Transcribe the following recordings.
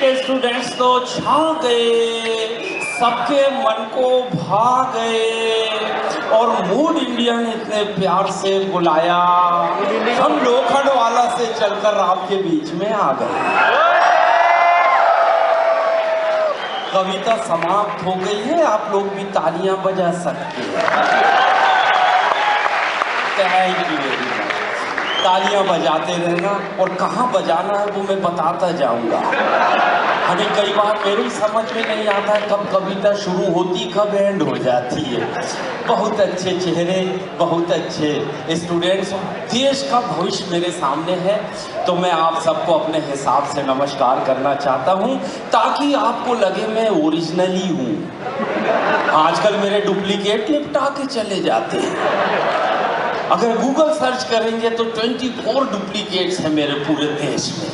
के स्टूडेंट्स तो छा गए, सबके मन को भा गए और मूड इंडिया ने इतने प्यार से बुलाया, हम लोखंडवाला से चलकर आपके बीच में आ गए। कविता समाप्त हो गई है, आप लोग भी तालियां बजा सकते हैं। Thank you very much. तालियां बजाते रहना और कहाँ बजाना है वो मैं बताता जाऊंगा। हमें कई बार मेरी समझ में नहीं आता है कब कविता शुरू होती कब एंड हो जाती है। बहुत अच्छे चेहरे, बहुत अच्छे स्टूडेंट्स, देश का भविष्य मेरे सामने है, तो मैं आप सबको अपने हिसाब से नमस्कार करना चाहता हूँ ताकि आपको लगे मैं ओरिजिनली हूँ। आजकल मेरे डुप्लीकेट निपटा के चले जाते हैं। अगर गूगल सर्च करेंगे तो 24 डुप्लीकेट्स हैं मेरे पूरे देश में।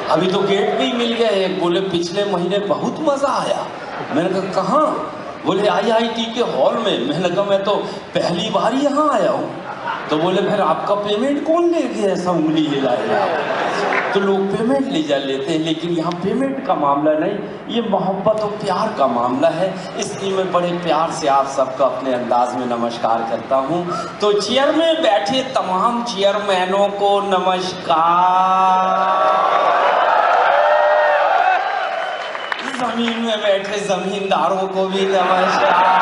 अभी तो गेट पे ही मिल गया एक, बोले पिछले महीने बहुत मजा आया। मैंने कहा कहाँ? बोले IIT के हॉल में। मैंने कहा मैं तो पहली बार यहाँ आया हूँ। तो बोले फिर आपका पेमेंट कौन ले गया? ऐसा उंगली हिलाया। तो लोग पेमेंट ले जा लेते हैं, लेकिन यहाँ पेमेंट का मामला नहीं, ये मोहब्बत और प्यार का मामला है। इसलिए मैं बड़े प्यार से आप सबका अपने अंदाज में नमस्कार करता हूँ। तो चेयर में बैठे तमाम चेयरमैनों को नमस्कार, जमीन में बैठे जमींदारों को भी नमस्कार,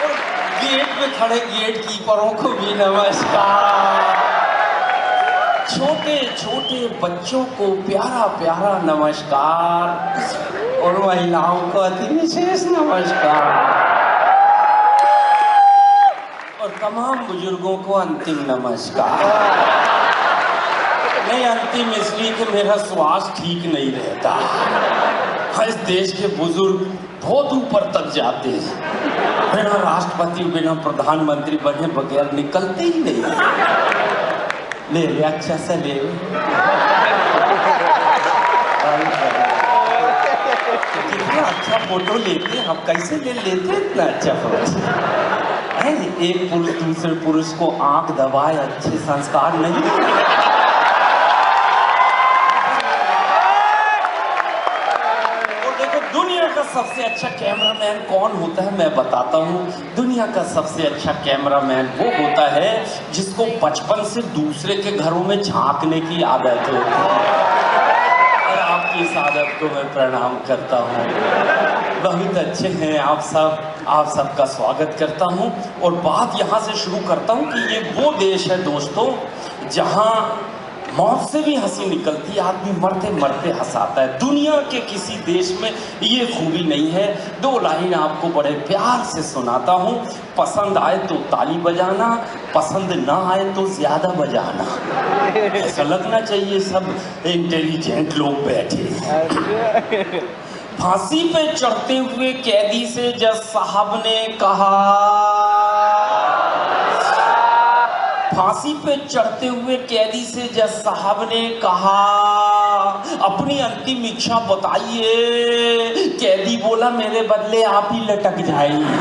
और गेट पे खड़े गेट कीपरों को भी नमस्कार, छोटे छोटे बच्चों को प्यारा प्यारा नमस्कार, और महिलाओं को अति विशेष नमस्कार, और तमाम बुजुर्गों को अंतिम नमस्कार। नहीं अंतिम इसलिए कि मेरा स्वास्थ्य ठीक नहीं रहता। इस देश के बुजुर्ग बहुत ऊपर तक जाते हैं, बिना राष्ट्रपति बिना प्रधानमंत्री बने बगैर निकलते ही नहीं। ले ले अच्छा से ले। कितना अच्छा फोटो लेते हैं हम, कैसे ले लेते हैं इतना अच्छा फोटो? एक पुरुष दूसरे पुरुष को आंख दबाए, अच्छे संस्कार नहीं। सबसे अच्छा कैमरामैन कौन होता है मैं बताता हूँ। दुनिया का सबसे अच्छा कैमरामैन वो होता है जिसको बचपन से दूसरे के घरों में झांकने की आदत होती है, और आपकी इस आदत को मैं प्रणाम करता हूँ। बहुत अच्छे हैं आप सबका स्वागत करता हूँ, और बात यहाँ से शुरू करता हूँ कि ये वो देश है दोस्तों जहाँ मौत से भी हंसी निकलती है, आदमी मरते मरते हंसाता है। दुनिया के किसी देश में ये खूबी नहीं है। 2 लाइन आपको बड़े प्यार से सुनाता हूँ, पसंद आए तो ताली बजाना, पसंद ना आए तो ज्यादा बजाना। ऐसा लगना चाहिए सब इंटेलिजेंट लोग बैठे। फांसी पे चढ़ते हुए कैदी से जज साहब ने कहा, फांसी पे चढ़ते हुए कैदी से जज साहब ने कहा, अपनी अंतिम इच्छा बताइए। कैदी बोला मेरे बदले आप ही लटक जाइए।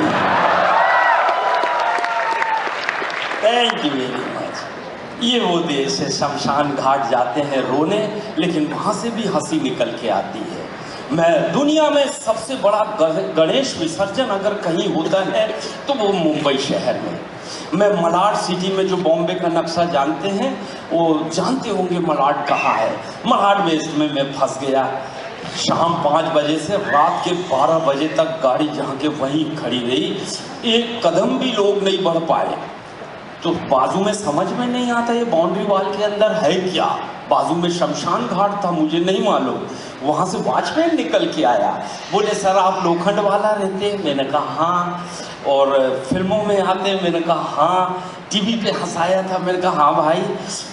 Thank you very much. ये वो देश है, शमशान घाट जाते हैं रोने, लेकिन वहां से भी हंसी निकल के आती है। मैं दुनिया में सबसे बड़ा गणेश विसर्जन अगर कहीं होता है तो वो मुंबई शहर में। मैं मलाड सिटी में, जो बॉम्बे का नक्शा जानते हैं वो जानते होंगे मलाड कहाँ है। मलाड में इसमें मैं फंस गया। शाम 5 बजे से रात के 12 बजे तक गाड़ी जहाँ के वहीं खड़ी रही, एक कदम भी लोग नहीं बढ़ पाए। तो बाजू में समझ में नहीं आता ये बाउंड्री वॉल के अंदर है क्या। बाजू में शमशान घाट था, मुझे नहीं मालूम। वहाँ से वॉचमैन निकल के आया, बोले सर आप लोखंडवाला रहते हैं? मैंने कहा हाँ। और फिल्मों में आते हैं? मैंने कहा हाँ। टीवी पे हंसाया था? मैंने कहा हाँ भाई।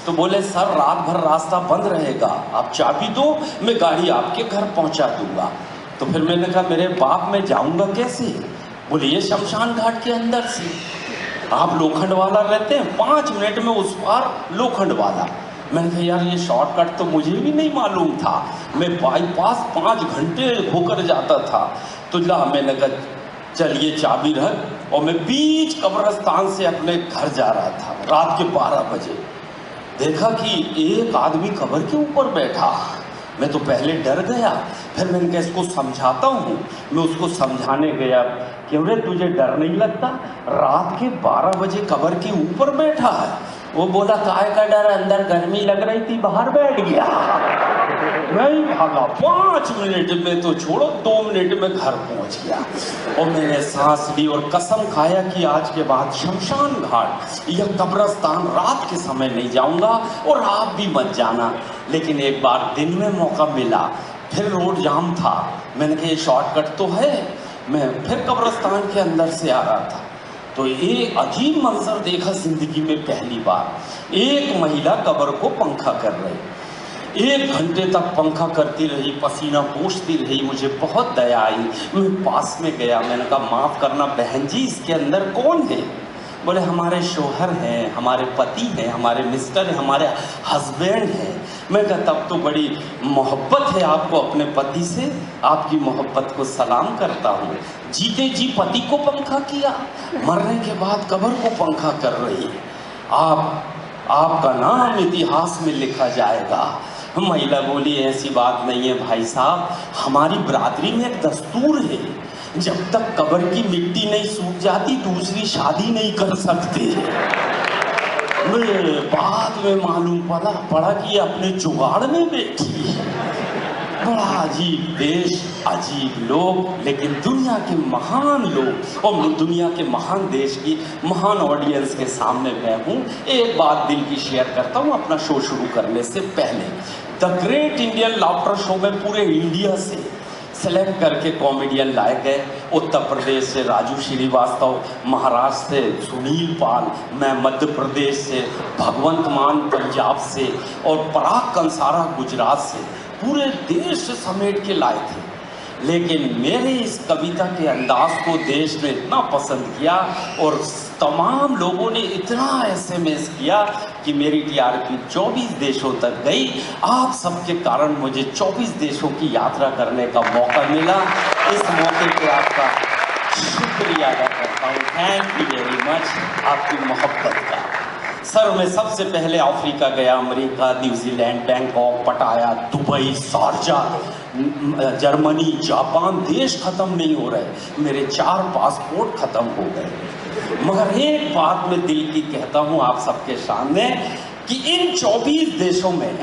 तो बोले सर रात भर रास्ता बंद रहेगा, आप चाबी दो, मैं गाड़ी आपके घर पहुँचा दूंगा। तो फिर मैंने कहा मेरे बाप मैं जाऊँगा कैसे? बोले ये शमशान घाट के अंदर से। आप लोखंडवाला रहते हैं? 5 मिनट में उस पार लोखंडवाला। मैंने कहा यार ये शॉर्टकट तो मुझे भी नहीं मालूम था, मैं बाईपास 5 घंटे होकर जाता था। तो ला मैंने कहा चलिए चाबी रख, और मैं बीच कब्रिस्तान से अपने घर जा रहा था रात के 12 बजे। देखा कि एक आदमी कब्र के ऊपर बैठा। मैं तो पहले डर गया, फिर मैंने कहा इसको समझाता हूँ। मैं उसको समझाने गया कि अरे तुझे डर नहीं लगता, रात के 12 बजे कब्र के ऊपर बैठा है। वो बोला काय का डर, अंदर गर्मी लग रही थी बाहर बैठ गया। नहीं भागा, 5 मिनट में तो छोड़ो 2 मिनट में घर पहुंच गया। और मैंने सांस ली और कसम खाया कि आज के बाद शमशान घाट या कब्रस्तान रात के समय नहीं जाऊंगा, और आप भी मत जाना। लेकिन एक बार दिन में मौका मिला, फिर रोड जाम था, मैंने कहा ये शॉर्टकट तो है। मैं फिर कब्रस्तान के अंदर से आ रहा था तो एक अजीब मंजर देखा जिंदगी में पहली बार। एक महिला कब्र को पंखा कर रही, 1 घंटे तक पंखा करती रही, पसीना पोंछती रही। मुझे बहुत दया आई, मैं पास में गया, मैंने कहा माफ़ करना बहन जी, इसके अंदर कौन है? बोले हमारे शोहर हैं, हमारे पति हैं, हमारे मिस्टर हैं, हमारे हस्बैंड हैं। मैं कहा तब तो बड़ी मोहब्बत है आपको अपने पति से, आपकी मोहब्बत को सलाम करता हूँ। जीते जी पति को पंखा किया, मरने के बाद कब्र को पंखा कर रही है। आपका नाम इतिहास में लिखा जाएगा। महिला बोली ऐसी बात नहीं है भाई साहब, हमारी बरादरी में एक दस्तूर है, जब तक कब्र की मिट्टी नहीं सूख जाती दूसरी शादी नहीं कर सकते। मैं बाद में मालूम पड़ा कि ये अपने जुगाड़ में बैठी है। बड़ा अजीब देश, अजीब लोग, लेकिन दुनिया के महान लोग और दुनिया के महान देश की महान ऑडियंस के सामने मैं हूँ। एक बात दिल की शेयर करता हूँ अपना शो शुरू करने से पहले। The great Indian laughter show में पूरे इंडिया से सेलेक्ट करके कॉमेडियन लाए गए। उत्तर प्रदेश से राजू श्रीवास्तव, महाराष्ट्र से सुनील पाल, मैं मध्य प्रदेश से भगवंत मान पंजाब से, और पराग कंसारा गुजरात से, पूरे देश से समेट के लाए थे। लेकिन मेरे इस कविता के अंदाज को देश ने इतना पसंद किया और तमाम लोगों ने इतना SMS किया कि मेरी TRP 24 देशों तक गई। आप सबके कारण मुझे 24 देशों की यात्रा करने का मौका मिला। इस मौके पे आपका शुक्रिया अदा करता हूँ। थैंक यू वेरी मच आपकी मोहब्बत का। सर मैं सबसे पहले अफ्रीका गया, अमेरिका, न्यूजीलैंड, बैंकॉक, पटाया, दुबई, शारजा, जर्मनी, जापान। देश ख़त्म नहीं हो रहे, मेरे 4 पासपोर्ट ख़त्म हो गए। मगर एक बात मैं दिल की कहता हूँ आप सबके सामने कि इन 24 देशों में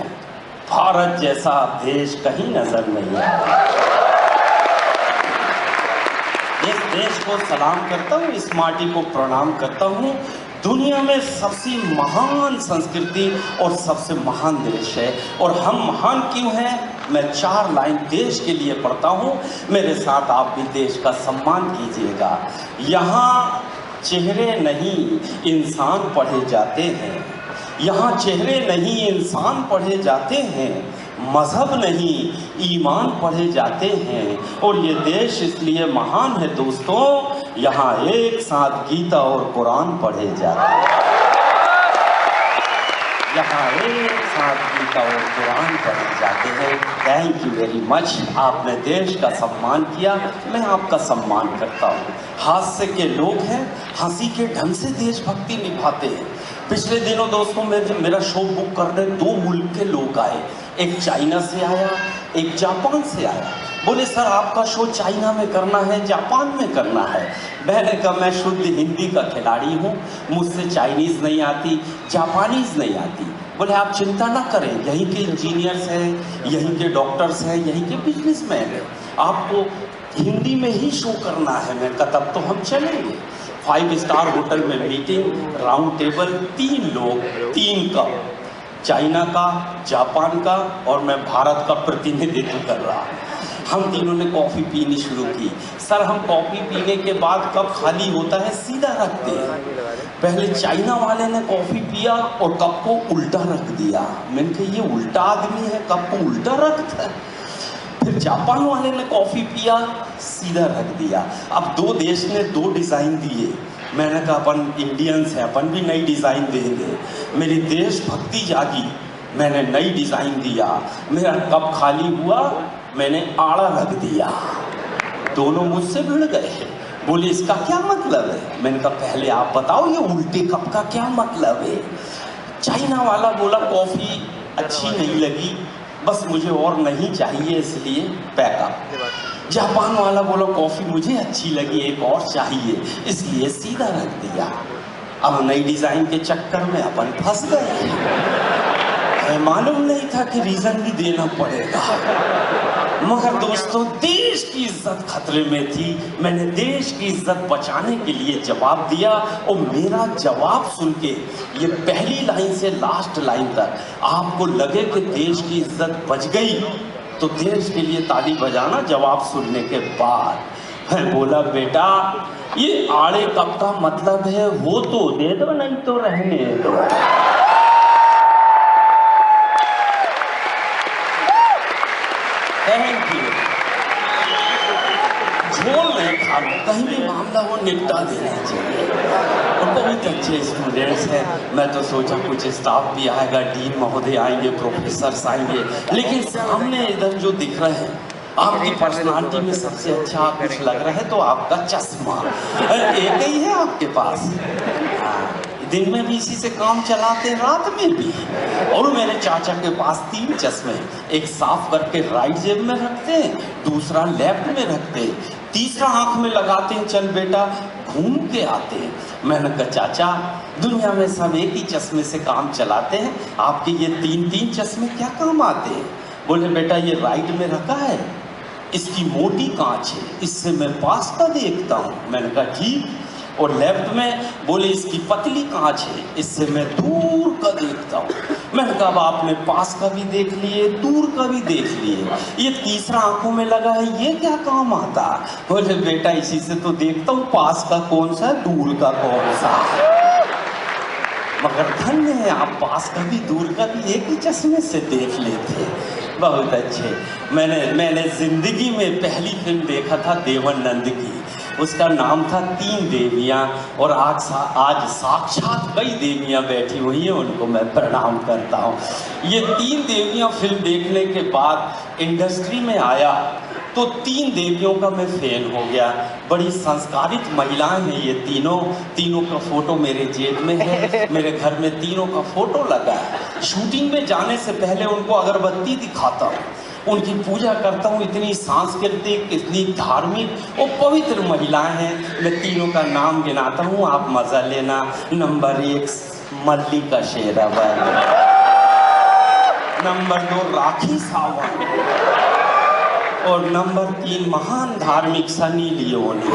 भारत जैसा देश कहीं नजर नहीं आया। इस देश को सलाम करता हूँ, इस माटी को प्रणाम करता हूँ। दुनिया में सबसे महान संस्कृति और सबसे महान देश है। और हम महान क्यों हैं? मैं 4 लाइन देश के लिए पढ़ता हूँ, मेरे साथ आप भी देश का सम्मान कीजिएगा। यहाँ चेहरे नहीं इंसान पढ़े जाते हैं, यहाँ चेहरे नहीं इंसान पढ़े जाते हैं, मजहब नहीं ईमान पढ़े जाते हैं। और ये देश इसलिए महान है दोस्तों, यहाँ एक साथ गीता और कुरान पढ़े जाते हैं। यहाँ एक साथ गीता और कुरान पढ़े जाते हैं। थैंक यू वेरी मच, आपने देश का सम्मान किया, मैं आपका सम्मान करता हूँ। हास्य के लोग हैं, हंसी के ढंग से देशभक्ति निभाते हैं। पिछले दिनों दोस्तों मेरा शो बुक करने 2 मुल्क के लोग आए, एक चाइना से आया, एक जापान से आया। बोले सर आपका शो चाइना में करना है, जापान में करना है। मैंने कहा मैं शुद्ध हिंदी का खिलाड़ी हूँ, मुझसे चाइनीज़ नहीं आती, जापानीज़ नहीं आती। बोले आप चिंता ना करें, यहीं के इंजीनियर्स हैं, यहीं के डॉक्टर्स हैं, यहीं के बिजनेसमैन हैं, आपको हिंदी में ही शो करना है। मैं कहा तब तो हम चलेंगे। 5 स्टार होटल में मीटिंग, राउंड टेबल, 3 लोग, 3 कप, चाइना का, जापान का और मैं भारत का प्रतिनिधित्व कर रहा। हम तीनों ने कॉफ़ी पीनी शुरू की। सर हम कॉफ़ी पीने के बाद कप खाली होता है सीधा रखते हैं। पहले चाइना वाले ने कॉफ़ी पिया और कप को उल्टा रख दिया। मैंने कहा ये उल्टा आदमी है, कप को उल्टा रखता है। फिर जापान वाले ने कॉफ़ी पिया, सीधा रख दिया। अब 2 देश ने 2 डिज़ाइन दिए। मैंने कहा अपन इंडियंस हैं, अपन भी नई डिज़ाइन देंगे। मेरी देशभक्ति जागी, मैंने नई डिज़ाइन दिया। मेरा कप खाली हुआ, मैंने आड़ा रख दिया। दोनों मुझसे भिड़ गए, बोले इसका क्या मतलब है? मैंने कहा पहले आप बताओ ये उल्टे कप का क्या मतलब है? चाइना वाला बोला कॉफ़ी अच्छी नहीं लगी, बस मुझे और नहीं चाहिए इसलिए पैकअप। जापान वाला बोला कॉफ़ी मुझे अच्छी लगी, एक और चाहिए, इसलिए सीधा रख दिया। अब नई डिज़ाइन के चक्कर में अपन फंस गए। मालूम नहीं था कि रीज़न भी देना पड़ेगा, मगर दोस्तों देश की इज्जत खतरे में थी। मैंने देश की इज्जत बचाने के लिए जवाब दिया, और मेरा जवाब सुन के ये पहली लाइन से लास्ट लाइन तक आपको लगे कि देश की इज्जत बच गई, तो देश के लिए ताली बजाना जवाब सुनने के बाद। मैं बोला बेटा ये आड़े कप का मतलब है वो तो दे दो, नहीं तो रहने दो। Thank you. झोल नहीं खा, कहीं भी मामला वो निपटा देना चाहिए। और बहुत अच्छे स्टूडेंट्स हैं, मैं तो सोचा कुछ स्टाफ भी आएगा, डीन महोदय आएंगे, प्रोफेसर्स आएंगे, लेकिन सामने इधर जो दिख रहे हैं, आपकी पर्सनालिटी में सबसे अच्छा कुछ लग रहा है तो आपका चश्मा एक ही है आपके पास। दिन में भी इसी से काम चलाते, रात में भी। और मेरे चाचा के पास 3 चश्मे, एक साफ करके राइट जेब में रखते हैं, दूसरा लेफ्ट में रखते हैं, तीसरा आंख में लगाते हैं, चल बेटा घूम के आते हैं। मैंने कहा चाचा दुनिया में सब एक ही चश्मे से काम चलाते हैं, आपके ये 3 चश्मे क्या काम आते हैं? बोले बेटा ये राइट में रखा है, इसकी मोटी कांच है, इससे मैं पास का देखता हूँ। मैंने कहा ठीक। और लेफ्ट में बोले इसकी पतली कांच है, इससे मैं दूर का देखता हूँ। मैंने कहा अब आपने पास का भी देख लिए, दूर का भी देख लिए, ये तीसरा आंखों में लगा है, ये क्या काम आता? बोले बेटा इसी से तो देखता हूँ पास का कौन सा, दूर का कौन सा। मगर धन्य है आप पास का भी दूर का भी एक ही चश्मे से देख लेते। बहुत अच्छे। मैंने जिंदगी में पहली फिल्म देखा था देवानंद की, उसका नाम था 3 देवियाँ, और आज साक्षात कई देवियाँ बैठी हुई हैं, उनको मैं प्रणाम करता हूँ। ये 3 देवियाँ फिल्म देखने के बाद इंडस्ट्री में आया तो 3 देवियों का मैं फैन हो गया। बड़ी संस्कारित महिलाएं हैं ये तीनों का फोटो मेरे जेब में है, मेरे घर में तीनों का फोटो लगा है। शूटिंग में जाने से पहले उनको अगरबत्ती दिखाता हूँ, उनकी पूजा करता हूँ। इतनी सांस्कृतिक, इतनी धार्मिक और पवित्र महिलाएं हैं। मैं तीनों का नाम गिनाता हूँ, आप मजा लेना। नंबर 1 मल्लिका शेरावत, नंबर 2 राखी सावंत, और नंबर 3 महान धार्मिक सनी लियोनी।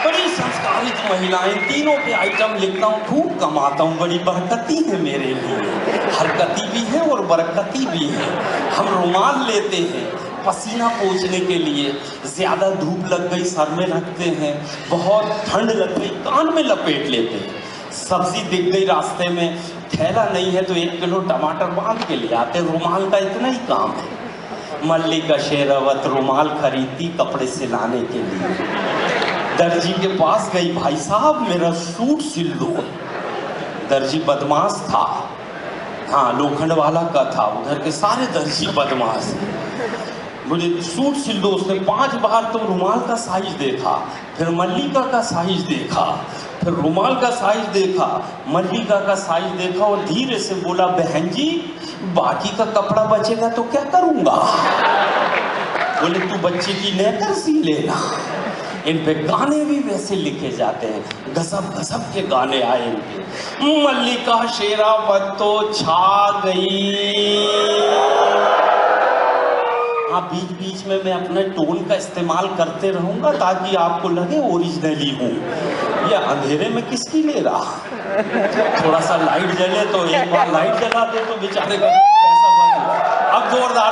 बड़ी संस्कारित महिलाएं, तीनों पे आइटम लिखता हूँ, खूब कमाता हूँ, बड़ी बरकती है मेरे लिए। हरकती भी है और बरकती भी है। हम रुमाल लेते हैं पसीना पोंछने के लिए, ज़्यादा धूप लग गई सर में रखते हैं, बहुत ठंड लग गई कान में लपेट लेते हैं, सब्जी दिख गई रास्ते में, थैला नहीं है तो 1 किलो टमाटर बांध के ले आते। रुमाल का इतना ही काम है। मल्लिका शेरावत रुमाल खरीदती कपड़े सिलाने के लिए, दर्जी के पास गई, भाई साहब मेरा सूट सिल दो। दर्जी बदमाश था, हाँ लोखंड वाला का था, उधर के सारे दर्जी बदमाश। मुझे सूट सिल दो। उसने 5 बार तो रुमाल का साइज देखा, फिर मल्लिका का साइज देखा, फिर रुमाल का साइज देखा, मल्लिका का साइज देखा, और धीरे से बोला बहन जी बाकी का कपड़ा बचेगा तो क्या करूँगा? बोले तू बच्चे की नेकर सी लेना। इन पे गाने भी वैसे लिखे जाते हैं, गजब गजब के गाने आए इनके। मल्लिका शेरावत तो छा गई। हाँ बीच बीच में मैं अपने टोन का इस्तेमाल करते रहूंगा ताकि आपको लगे ओरिजिनली हूँ। ये अंधेरे में किसकी ले रहा? थोड़ा सा लाइट जले तो एक बार लाइट जला दे तो बेचारे का पैसा बन। अब जोरदार